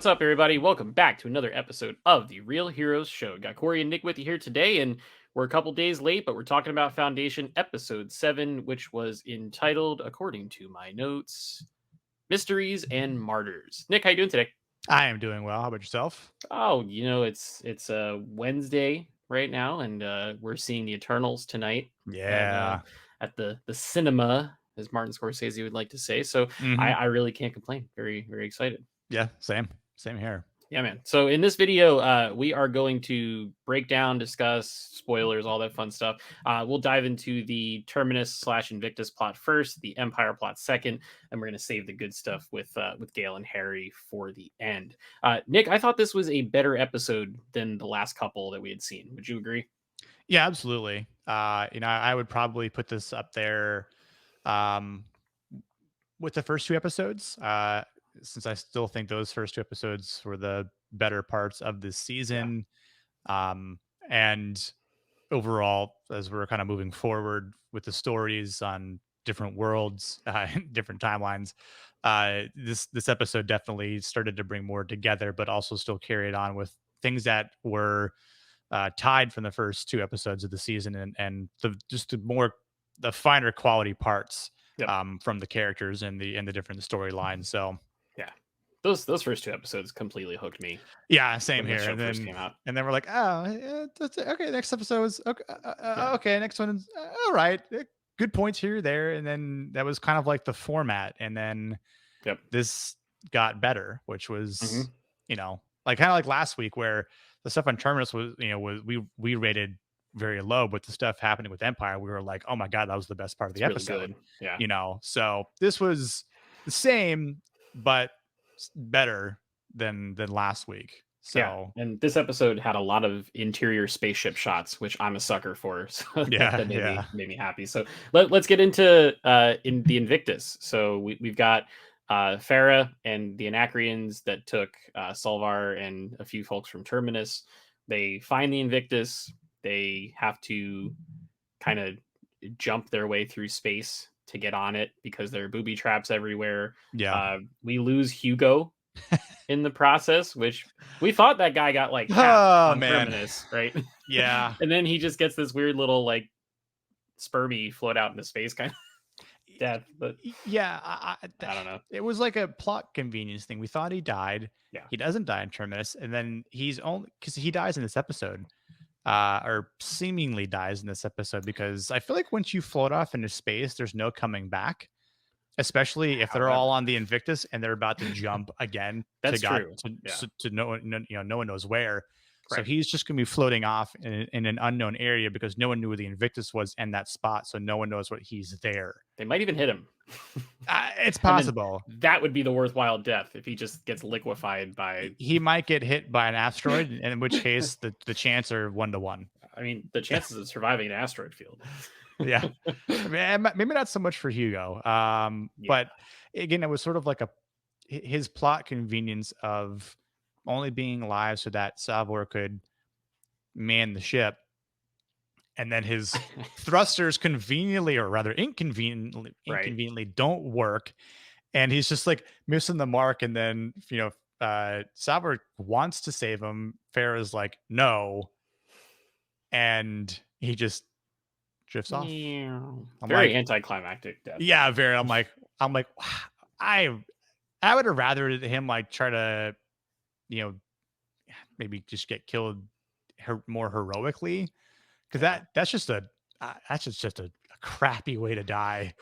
What's up, everybody? Welcome back to another episode of the Real Heroes Show. Got Cory and Nick with you here today, and we're a couple days late, but we're talking about Foundation Episode 7, which was entitled, according to my notes, Mysteries and Martyrs. Nick, how you doing today? I am doing well. How about yourself? Oh, it's Wednesday right now, and we're seeing the Eternals tonight at Yeah. the cinema, as Martin Scorsese would like to say. So I, hmm I really can't complain. Very, very excited. Yeah. Same. Same here. Yeah, man. So in this video, we are going to break down, discuss spoilers, all that fun stuff. We'll dive into the Terminus / Invictus plot first, the Empire plot second, and we're going to save the good stuff with Gaal and Harry for the end. Nick, I thought this was a better episode than the last couple that we had seen. Would you agree? Yeah, absolutely. I would probably put this up there um, with the first two episodes, since I still think those first two episodes were the better parts of this Yeah. season. And overall, as we're kind of moving forward with the stories on different worlds, different timelines, this episode definitely started to bring more together, but also still carried on with things that were tied from the first two episodes of the season, and the finer quality parts Yep. from the characters and the different storylines. So Yeah. Those first two episodes completely hooked me yeah, same when the here. show first came out. And then we're like, oh, that's it. Okay. Next episode is okay. Yeah. Okay, next one is all right. Good points here, there, and then that was kind of like the format. And then Yep. this got better, which hmm was like kind of like last week where the stuff on Terminus was we rated very low, but the stuff happening with Empire, we were like, oh my god, that was the best part of It's the really episode. good. Yeah. So this was the same, but better than last week. Yeah, So and this episode had a lot of interior spaceship shots, which I'm a sucker for. So yeah, that yeah, made me happy. So let's get into in the Invictus. So we've got Farah and the Anacreans that took Solvar and a few folks from Terminus. They find the Invictus. They have to kind of jump their way through space to get on it because there are booby traps everywhere. yeah. We lose Hugo in the process, which we thought that guy got like half Oh on man, Terminus, right? yeah. And then he just gets this weird little like spermy float out into space kind of death. But Yeah, I don't know. it was like a plot convenience thing. We thought he died. Yeah. He doesn't die in Terminus, and then he's only because he dies in this episode, or seemingly dies in this episode. Because I feel like once you float off into space, there's no coming back. Especially if they're all However, on the Invictus and they're about to jump again to that's God true. Yeah. to no one knows where. So Right. he's just gonna be floating off in an unknown area because no one knew where the Invictus was in that spot, so no one knows what he's there. They might even hit him. It's And then possible. that would be the worthwhile death if he just gets liquefied by He might get hit by an asteroid, in which case the chance are 1 to 1. I mean, the chances of surviving an asteroid field. Yeah, I mean, maybe not so much for Hugo, Yeah. but again, it was sort of like his plot convenience of only being alive so that Salvor could man the ship, and then his thrusters conveniently, or rather Right. inconveniently don't work, and he's just like missing the mark. And then Salvor wants to save him. Farah's like no, and he just drifts off. Yeah. I'm Very like, anticlimactic death. yeah, very. I'm like, I I would have rather him like try to, you know, maybe just get killed more heroically, because Yeah. that's just a crappy way to die.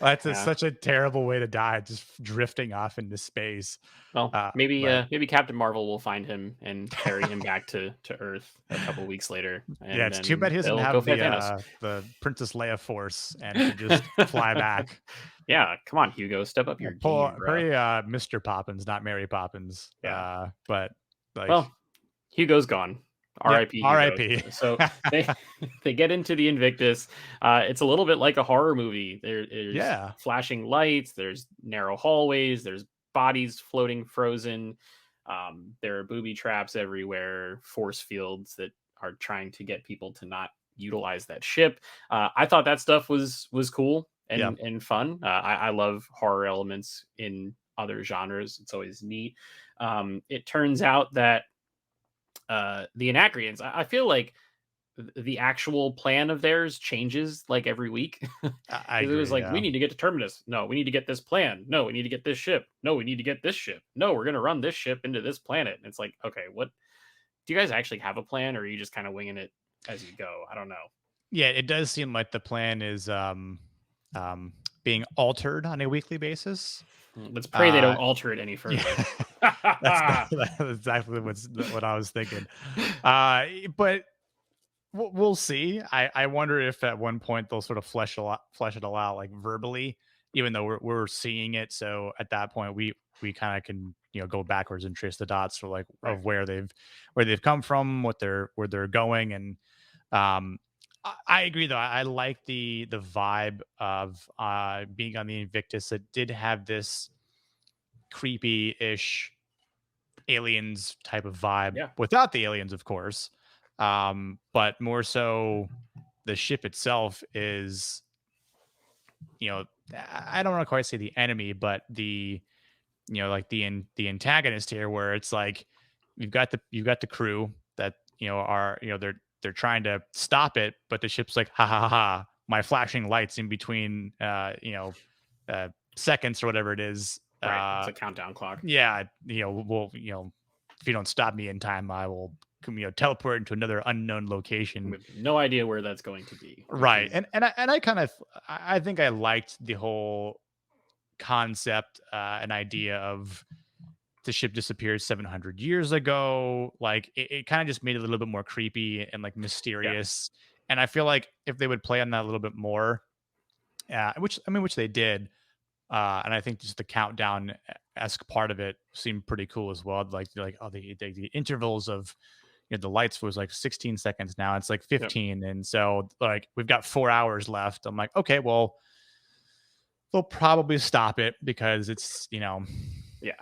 That's Yeah. such a terrible way to die, just drifting off into space. Well, But maybe Captain Marvel will find him and carry him back to Earth a couple weeks later, yeah, and it's too bad then he doesn't they'll go have fight Thanos. the Princess Leia force and can just fly back. Yeah, come on, Hugo, step up your game, bro. Hurry, Mr. Poppins, not Mary Poppins. Yeah. But like, Well, Hugo's gone. yep, R.I.P. Hugo. R.I.P. So they they get into the Invictus. It's a little bit like a horror movie. There's Yeah, flashing lights. There's narrow hallways. There's bodies floating frozen. There are booby traps everywhere. Force fields that are trying to get people to not utilize that ship. I thought that stuff was cool yeah, and fun. I love horror elements in other genres. It's always neat. It turns out that the Anacreons, I feel like the actual plan of theirs changes like every week. I It was agree. like, we Yeah. need to get to Terminus. No, we need to get this plan. No, we need to get this ship. No, we need to get this ship. No, we're gonna run this ship into this planet. And it's like, okay, what do you guys actually have a plan, or are you just kind of winging it as you go? I don't know. Yeah, it does seem like the plan is um being altered on a weekly basis. Let's pray they don't Uh alter it any yeah. further. That's exactly what I was thinking. But we'll see. I wonder if at one point they'll sort of flesh it all out like verbally, even though we're seeing it. So at that point, we kind of can go backwards and trace the dots for like Right. of where they've come from, where they're going, and um. I agree though. I like the vibe of being on the Invictus. It did have this creepy ish aliens type of vibe Yeah. without the aliens, of course. But more so the ship itself is, you know, I don't want to quite say the enemy, but like the antagonist here, where it's like you've got the crew that are they're trying to stop it, but the ship's like, ha ha ha ha, my flashing lights in between seconds or whatever it is. Right. It's a countdown clock Yeah, if you don't stop me in time, I will teleport into another unknown location. with no idea where that's going to be, which Right. is And I kind of I think I liked the whole concept and idea of the ship disappeared 700 years ago. Like it kind of just made it a little bit more creepy and like yeah. mysterious. And I feel like if they would play on that a little bit more, which they did, and I think just the countdown esque part of it seemed pretty cool as well. Like oh the intervals of the lights was like 16 seconds, now it's like Yep. 15, and so like we've got 4 hours left. I'm like, okay, well they'll probably stop it because it's Yeah.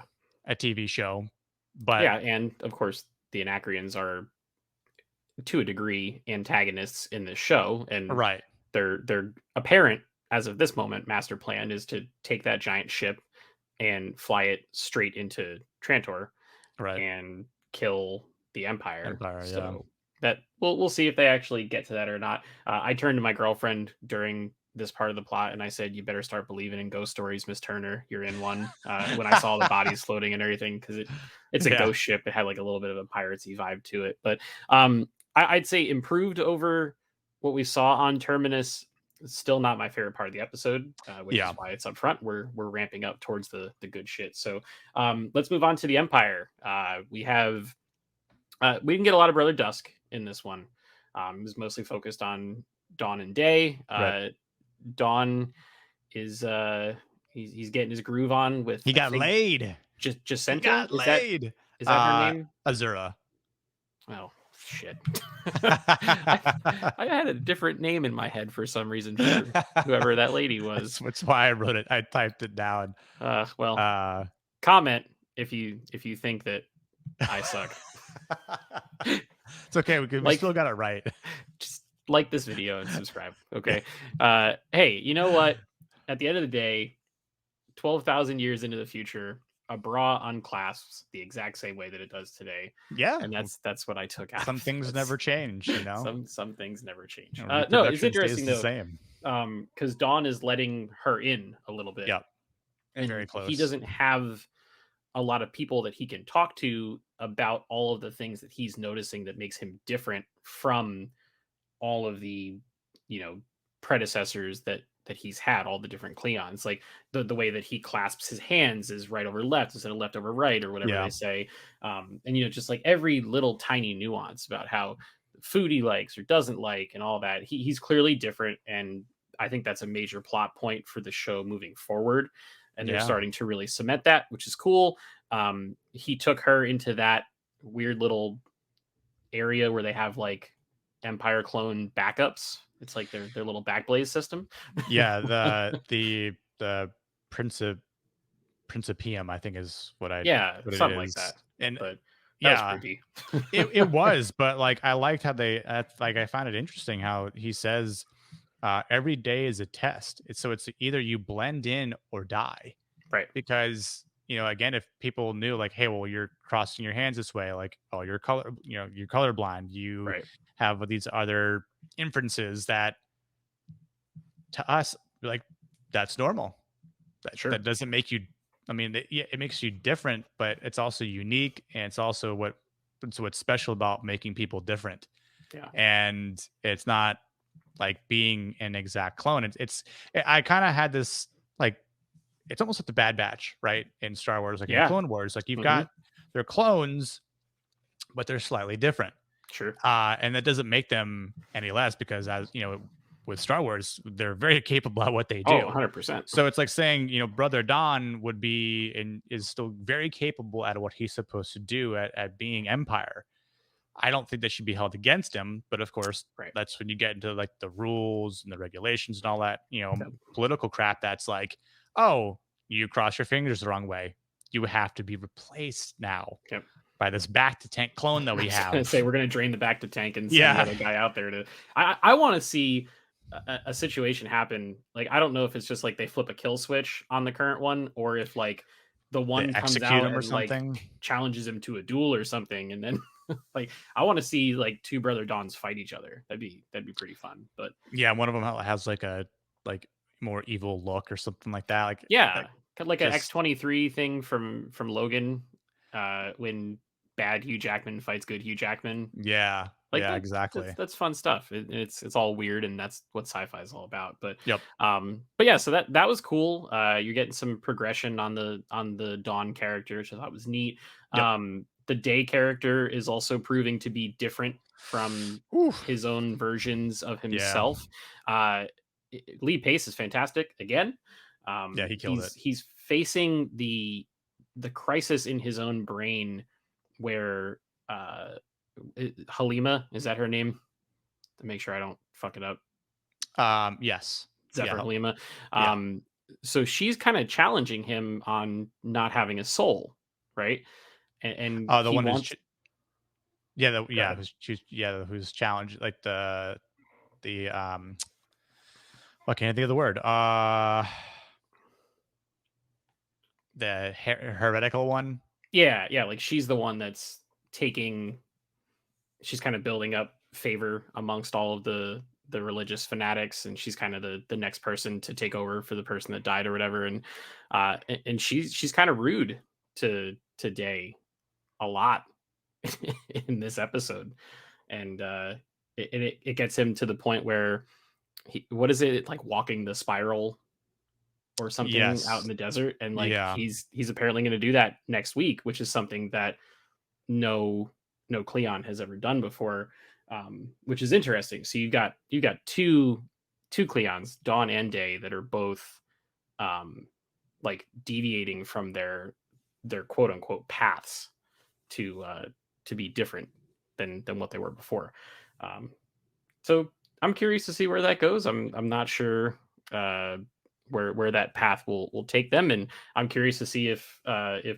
a TV show, but Yeah. And of course, the Anacreons are to a degree antagonists in this show, and right, their apparent, as of this moment, master plan is to take that giant ship and fly it straight into Trantor right, and kill the Empire. Empire, yeah, So that we'll see if they actually get to that or not. I turned to my girlfriend during this part of the plot and I said, "You better start believing in ghost stories, Miss Turner. You're in one." When I saw the bodies floating and everything, because it's a yeah, ghost ship. It had like a little bit of a piratey vibe to it, but I'd say improved over what we saw on Terminus. It's still not my favorite part of the episode, which is yeah, why it's up front. We're ramping up towards the good shit. So let's move on to the Empire. We can get a lot of Brother Dusk in this one. It was mostly focused on Dawn and Day. right. Dawn is he's getting his groove on with, He I got think, laid. He Jacinta. got Is that laid. is that her name? Azura. Oh shit! I had a different name in my head for some reason for whoever that lady was. That's why I wrote it. I typed it down. Well, Uh, comment if you think that I suck. it's okay. We Like, still got it right. just like this video and subscribe. Okay. Hey, you know what? At the end of the day, 12,000 years into the future, a bra unclasps the exact same way that it does today. Yeah. And that's what I took out Some of things this. never change, Some things never change. No, it's reproduction stays interesting the though, same. because Dawn is letting her in a little bit, Yep. Very and he close. doesn't have a lot of people that he can talk to about all of the things that he's noticing that makes him different from all of the predecessors that he's had, all the different Cleons. Like the way that he clasps his hands is right over left instead of left over right, or whatever Yeah. they say. And just like every little tiny nuance about how food he likes or doesn't like and all that, he's clearly different. And I think that's a major plot point for the show moving forward, and they're Yeah. starting to really cement that, which is cool. He took her into that weird little area where they have like Empire clone backups. It's like their little backblaze system. Yeah. The Principium, I think, is Yeah, what it something like is. that. And But that was yeah, creepy. it was, but like I liked how like I found it interesting how he says every day is a test. It's either you blend in or die, Right. because again, if people knew like, hey, well, you're crossing your hands this way, like, oh, you're colorblind, you Right. have these other inferences that to us, like, that's normal. That Sure. doesn't make you, I mean, yeah, it makes you different, but it's also unique, and it's also what's special about making people different. Yeah. And it's not like being an exact clone. I kind of had this like, it's almost like the Bad Batch, right? In Star Wars, like in Yeah. Clone Wars, like you've Hmm. got they're clones, but they're slightly different. Sure. And that doesn't make them any less because, as you know, with Star Wars, they're very capable at what they Oh, do. 100%. So it's like saying, Brother Don would be and is still very capable at what he's supposed to do at being Empire. I don't think that should be held against him, but of course, Right. that's when you get into like the rules and the regulations and all that, Yep. political crap. That's like, oh, you cross your fingers the wrong way, you have to be replaced now Yep. by this back to tank clone that I we was gonna say have. we're gonna drain the back to tank and send the Yeah, other guy out there to. I want to see a situation happen. Like I don't know if it's just like they flip a kill switch on the current one, or if like the they one comes execute out him or and like something. challenges him to a duel or something, and then like I want to see like two brother Dons fight each other. That'd be pretty fun. But Yeah, one of them has like a like more evil look or something like that. Like yeah, kind of like an just X-23 thing from Logan, when bad Hugh Jackman fights good Hugh Jackman. yeah, Like yeah, that's exactly. that's fun stuff. It's all weird, and that's what sci-fi is all about. Yep, But yeah, so that was cool. You're getting some progression on the Dawn character, which I thought was neat. yep. The Day character is also proving to be different from Whew. his own versions of Yeah, himself. Uh, Lee Pace is fantastic again. yeah, he killed it. He's facing the crisis in his own brain where Halima, is that her name? To make sure I don't fuck it up. Yes, Zephyr yeah, Halima. yeah. Um, so she's kind of challenging him on not having a soul, right? And The he one who's wants. yeah, Go ahead. who's challenged like the what can't I think of the word? The heretical one. Yeah, yeah. Like she's the one that's taking. She's kind of building up favor amongst all of the religious fanatics, and she's kind of the next person to take over for the person that died or whatever. And she's kind of rude to Day a lot in this episode, and it gets him to the point where what is it like walking the spiral or something out in Yes, the desert, and like yeah, he's apparently going to do that next week, which is something that no no Cleon has ever done before, which is interesting. So you've got two Cleons, Dawn and Day, that are both um, like deviating from their quote unquote paths to be different than what they were before. Um, so I'm curious to see where that goes. I'm not sure uh, where that path will take them, and I'm curious to see if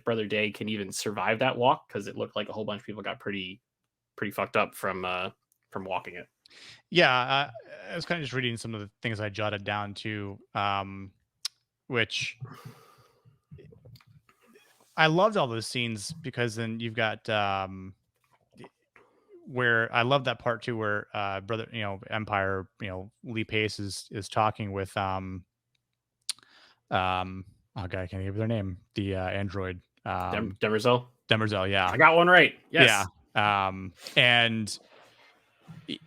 Brother Day can even survive that walk, because it looked like a whole bunch of people got pretty fucked up from walking it. yeah. I was kind of just reading some of the things I jotted down too, which I loved all those scenes because then you've got where I love that part too, where brother, Empire, Lee Pace is talking with oh god, I can't think of their name, the android, Demerzel, Demerzel, yeah, I got one right. yeah, Yes. and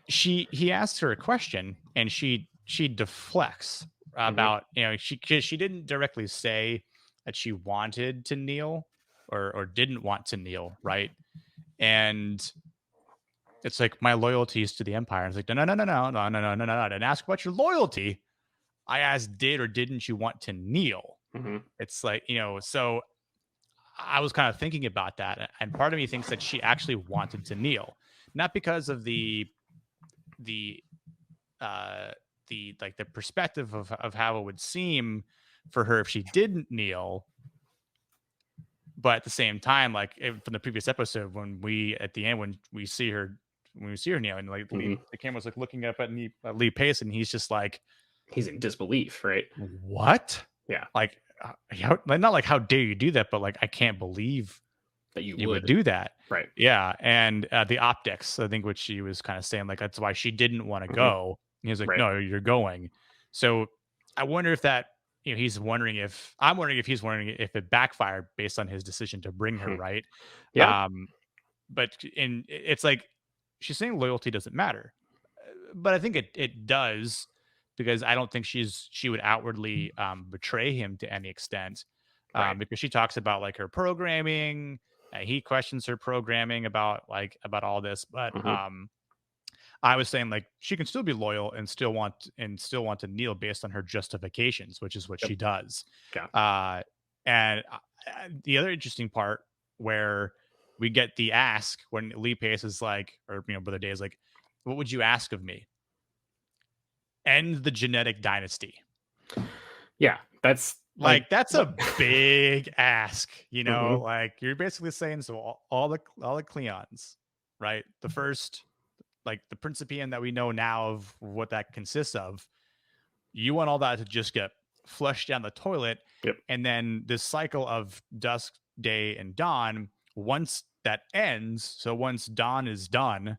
he asks her a question and she deflects Hmm. about, 'cause she didn't directly say that she wanted to kneel or didn't want to kneel, right? And it's like, my loyalty is to the Empire. And it's like, no, no, no, no, no, no, no, no, no, no. I didn't ask about your loyalty. I asked, did or didn't you want to kneel? Hmm. It's like, so I was kind of thinking about that. And part of me thinks that she actually wanted to kneel, not because of the, uh, the like the perspective of how it would seem for her if she didn't kneel, but at the same time, like from the previous episode, when we at the end when we see her kneeling, like Hmm. the camera's like looking up at Lee Pace, and he's just like, He's in disbelief, right? "What?" Yeah. Like, like, not like, how dare you do that, but like, I can't believe That you you would would. do that. Right. Yeah, and, the optics, I think what she was kinda saying, like, that's why she didn't wanna Hmm. go. He was like, Right. "No, you're going." So, I wonder if that I'm wondering if he's wondering if it backfired based on his decision to bring her, Hmm. right? Yeah. Um, but it's like, she's saying loyalty doesn't matter, but I think it does, because I don't think she would outwardly, betray him to any extent, Right. because she talks about like her programming. He questions her programming about all this, but Hmm. I was saying like she can still be loyal and still want to kneel based on her justifications, which is what Yep. she does. Yeah. Uh, and the other interesting part where we get the ask when Lee Pace is like, or Brother Day is like, "What would you ask of me?" End the genetic dynasty. Yeah. That's like Like, that's what. a big ask, Hmm. like, you're basically saying, so all the Cleons, right? The first, like, the Principian that we know now of what that consists of, you want all that to just get flushed down the toilet, Yep. and then this cycle of dusk, day, and dawn, once that ends, so once dawn is done,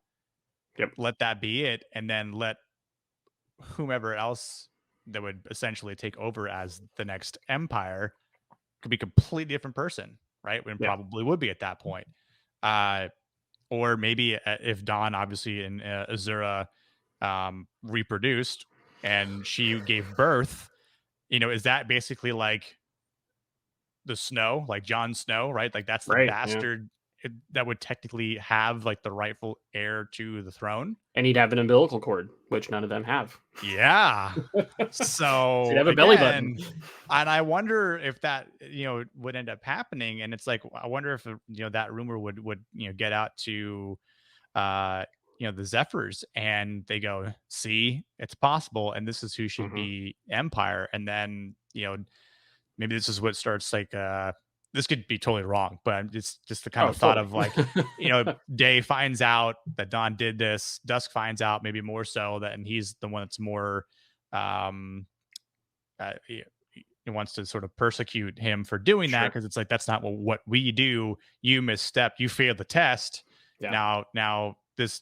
Yep. let that be it, and then let whomever else that would essentially take over as the next empire could be a completely different person, right? And Yeah. probably would be at that point. Uh, or maybe if Dawn, obviously, and Azura reproduced and she gave birth, is that basically like the Snow, like Jon Snow, right? Like that's the Right. Yeah. bastard that would technically have like the rightful heir to the throne. And he'd have an umbilical cord, which none of them have. Yeah. So he'd So have a belly button. again, and I wonder if that would end up happening. And it's like, I wonder if that rumor would get out to uh the Zephyrs, and they go, see, it's possible, and this is who should Hmm. be Empire. And then maybe this is what starts like this could be totally wrong, but it's just the kind Oh, of thought totally. of like, Day finds out that Dawn did this, Dusk finds out maybe more so that, and he's the one that's more um he wants to sort of persecute him for doing that, Sure. because it's like, that's not what we do. You misstepped, you failed the test. Yeah. Now this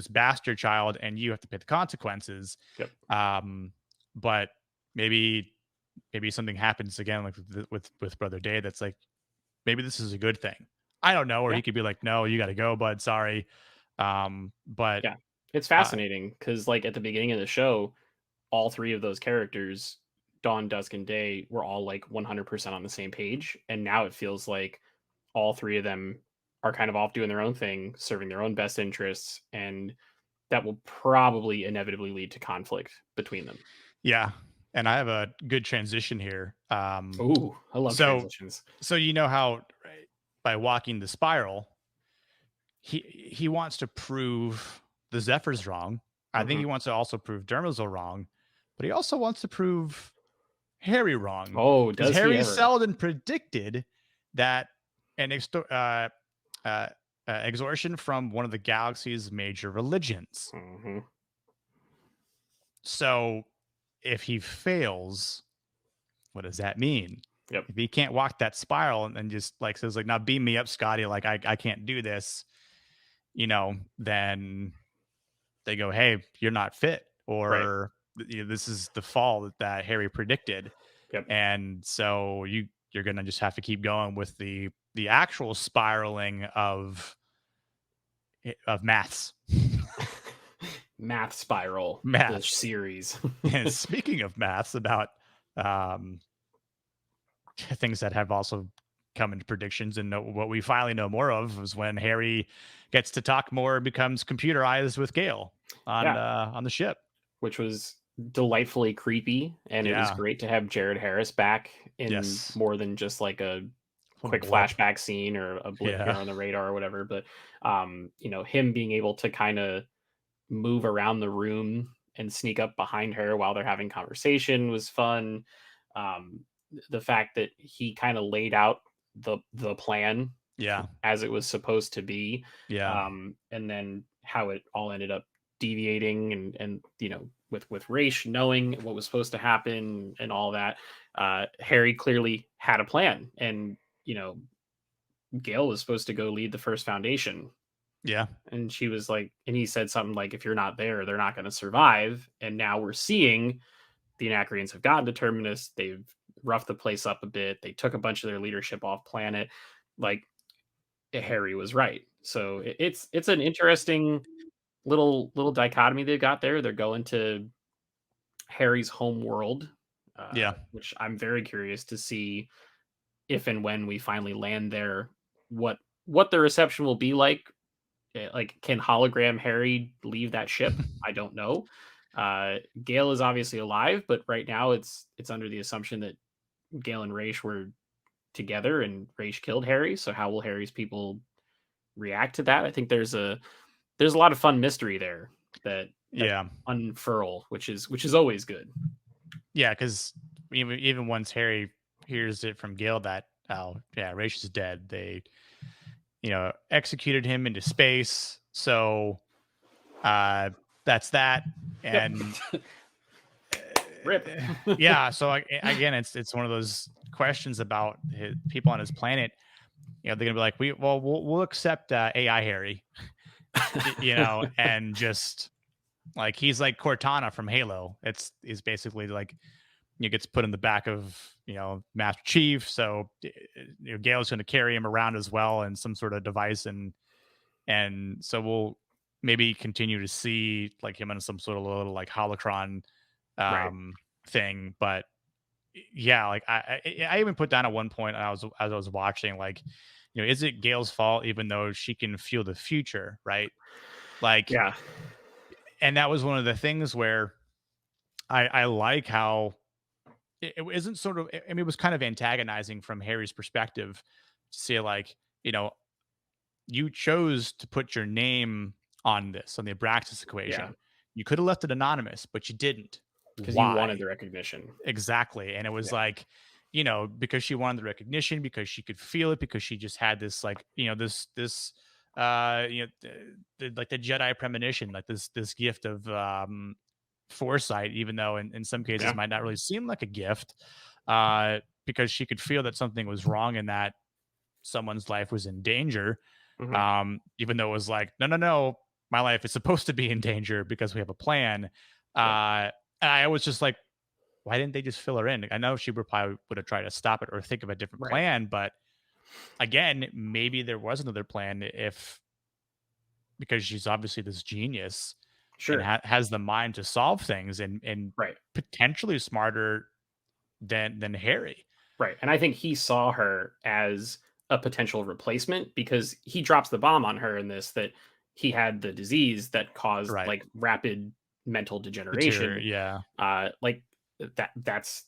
bastard child, and you have to pay the consequences. Yep. um but maybe something happens again, like with Brother Day, that's like, maybe this is a good thing. I don't know, or Yeah. he could be like, no, you got to go, bud, sorry. But Yeah. It's uh fascinating because, like, at the beginning of the show, all three of those characters, Dawn, Dusk, and Day, were all like 100% on the same page. And now it feels like all three of them are kind of off doing their own thing, serving their own best interests. And that will probably inevitably lead to conflict between them. yeah, and I have a good transition here. Ooh, I love So transitions. you know how, right, by walking the spiral, he wants to prove the Zephyrs wrong. I think Hmm. he wants to also prove Dermazel wrong, but he also wants to prove Harry wrong, Oh, because does he Harry ever? Seldon predicted that uh, exortion from one of the galaxy's major religions. Hmm. So if he fails, what does that mean? Yep. If he can't walk that spiral and then just like says like, now beam me up, Scotty, like I can't do this, then they go, hey, you're not fit, Right. or this is the fall that Harry predicted. Yep. And so you're gonna just have to keep going with the actual spiraling of maths. Math Spiral, the Maths. series. And speaking of maths, about um things that have also come into predictions, and what we finally know more of was when Harry gets to talk more, becomes computerized with Gaal Yeah, on the ship. which was delightfully creepy, and it was Yeah. great to have Jared Harris back in Yes. more than just like a Little quick blip. flashback scene or a blip here Yeah. on the radar or whatever. But him being able to kind of move around the room and sneak up behind her while they're having conversation was fun. The fact that he kind of laid out the plan Yeah. as it was supposed to be, Yeah. and then how it all ended up deviating, and with Raish knowing what was supposed to happen and all that, Harry clearly had a plan, and Gail was supposed to go lead the first foundation, Yeah. and she was like, and he said something like, "If you're not there, they're not going to survive." And now we're seeing the Anacreans have gotten to Terminus. They've roughed the place up a bit. They took a bunch of their leadership off planet. Like, Harry was right. So it's an interesting little dichotomy they got there. They're going to Harry's home world, Yeah. which I'm very curious to see if and when we finally land there, what the reception will be like. Like, can hologram Harry leave that ship? I don't know. Gale is obviously alive, but right now it's under the assumption that Gale and Raish were together and Raish killed Harry. So how will Harry's people react to that? I think there's a lot of fun mystery there that Yeah. unfurl, which is always good. Yeah, because even once Harry hears it from Gil that, oh yeah, Raish is dead, they executed him into space. So uh that's that. Yep. And Rip. yeah, so again, it's one of those questions about people on his planet. They're gonna be like, we'll accept AI Harry, and just like he's like Cortana from Halo. He's basically like gets put in the back of Master Chief. So Gale's going to carry him around as well in some sort of device, and so we'll maybe continue to see like him in some sort of little like holocron Right. thing. But yeah, like I even put down at one point as I was watching, like, is it Gale's fault even though she can feel the future, right? Like, Yeah. and that was one of the things where I like how it isn't sort of, I mean, it was kind of antagonizing from Harry's perspective to see like, you chose to put your name on this, on the Abraxas Yeah. equation. You could have left it anonymous, but you didn't. Because you wanted Why? the recognition. Exactly. And it was Yeah. like, because she wanted the recognition, because she could feel it, because she just had this like, this like the Jedi premonition, like this gift of foresight, even though in some cases Yeah. might not really seem like a gift, because she could feel that something was wrong and that someone's life was in danger. Mhm. Even though it was like, no, no, no, my life is supposed to be in danger because we have a plan. Yeah. And I was just like, why didn't they just fill her in? I know she probably would have tried to stop it or think of a different Right. plan, but again, maybe there was another plan if because she's obviously this genius and Sure. has the mind to solve things and Right. potentially smarter than Harry. Right. And I think he saw her as a potential replacement because he drops the bomb on her in this, that he had the disease that caused Right. like rapid mental Deteriorate. degeneration. Yeah. Like that's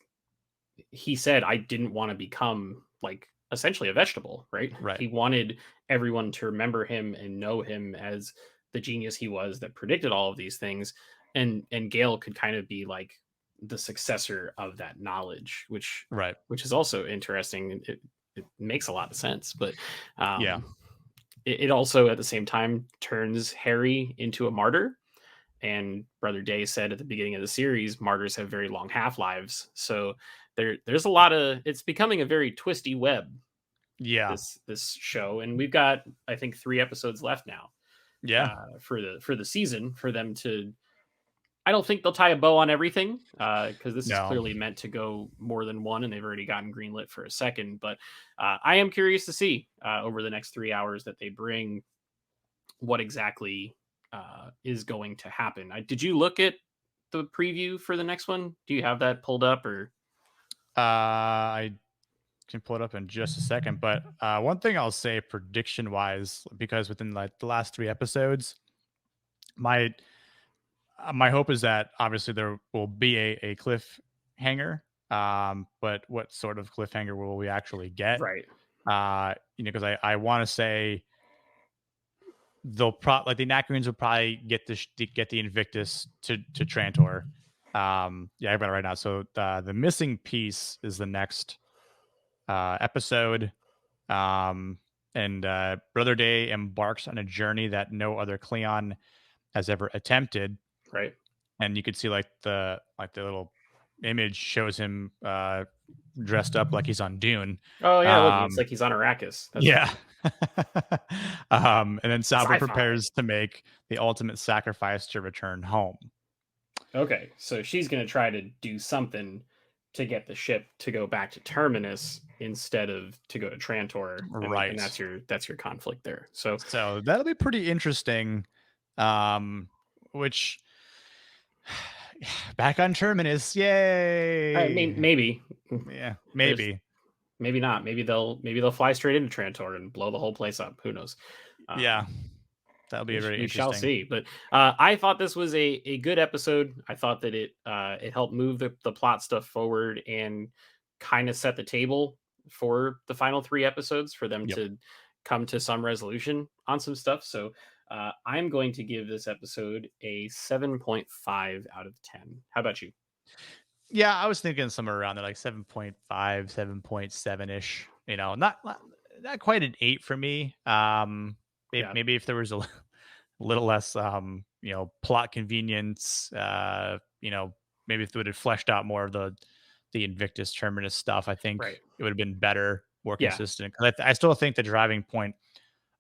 he said, I didn't want to become like essentially a vegetable, right? Right. He wanted everyone to remember him and know him as the genius he was that predicted all of these things. And Gale could kind of be like the successor of that knowledge, Right. which is also interesting. It makes a lot of sense, but Yeah. um, it also at the same time turns Harry into a martyr. And Brother Day said at the beginning of the series, martyrs have very long half lives. So there's a lot of, it's becoming a very twisty web, Yeah. this show, and we've got, I think, 3 episodes left now, Yeah. for the season for them to. I don't think they'll tie a bow on everything, because this is No. clearly meant to go more than one, and they've already gotten greenlit for a second. But I am curious to see over the next 3 hours that they bring what exactly is going to happen. Did you look at the preview for the next one? Do you have that pulled up or? I can pull it up in just a second, but one thing I'll say prediction wise, because within like the last 3 episodes, my my hope is that obviously there will be a cliffhanger. But what sort of cliffhanger will we actually get? Right. Because I want to say like the Nacrians will probably get get the Invictus to Trantor. Yeah, I got it right now. So the missing piece is the next episode. And Brother Day embarks on a journey that no other Cleon has ever attempted. Right. And you could see the little image shows him dressed up like he's on Dune. Oh yeah, look, it's Um, like he's on Arrakis. That's yeah. funny. And then Salva Sci-Fi. prepares to make the ultimate sacrifice to return home. Okay, so she's gonna try to do something to get the ship to go back to Terminus instead of to go to Trantor, and Right. that's your conflict there. So So that'll be pretty interesting. Which back on Terminus, I mean, yay! maybe Yeah, there's maybe. maybe not. Maybe they'll fly straight into Trantor and blow the whole place up. Who knows? Yeah, Um, that'll be very we shall interesting. see. But I thought this was a good episode. I thought that it helped move the plot stuff forward and kind of set the table for the final three episodes for them Yep. to come to some resolution on some stuff. So I'm going to give this episode a 7.5 out of 10. How about you? Yeah, I was thinking somewhere around there, like 7.5, 7.7 ish. Not quite an 8 for me. Yeah, Maybe if there was a little less, plot convenience, maybe if they would have fleshed out more of the Invictus Terminus stuff, I think right. it would have been better, more Yeah, consistent. 'Cause I still think the driving point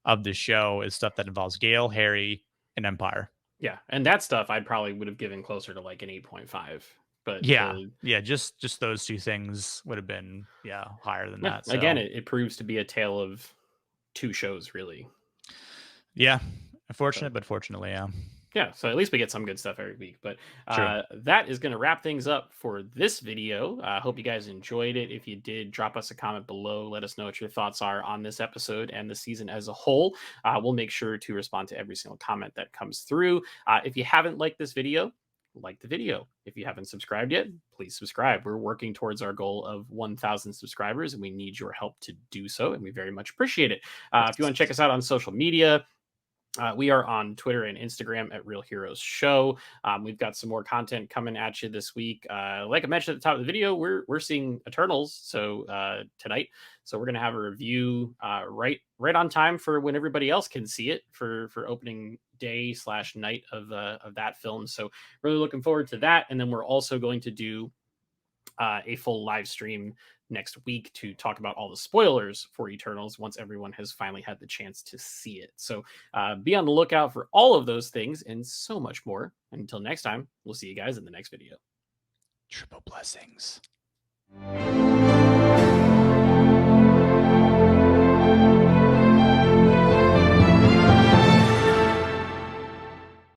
of the show is stuff that involves Gale, Harry, and Empire. yeah. And that stuff I'd probably would have given closer to like an 8.5. But Yeah, the yeah, just those two things would have been, higher than yeah, that. again, So it proves to be a tale of two shows, really. yeah, So unfortunate, but fortunately, yeah, yeah, so at least we get some good stuff every week. But true. that is going to wrap things up for this video. I hope you guys enjoyed it. If you did, drop us a comment below. Let us know what your thoughts are on this episode and the season as a whole. We'll make sure to respond to every single comment that comes through. If you haven't liked this video, like the video. If you haven't subscribed yet, please subscribe. We're working towards our goal of 1,000 subscribers, and we need your help to do so, and we very much appreciate it. If you want to check us out on social media, we are on Twitter and Instagram at Real Heroes Show. We've got some more content coming at you this week. Like I mentioned at the top of the video, we're seeing Eternals tonight, so we're gonna have a review right on time for when everybody else can see it for opening day / night of that film. So really looking forward to that, and then we're also going to do a full live stream next week to talk about all the spoilers for Eternals once everyone has finally had the chance to see it. So be on the lookout for all of those things and so much more. And until next time, we'll see you guys in the next video. Triple blessings.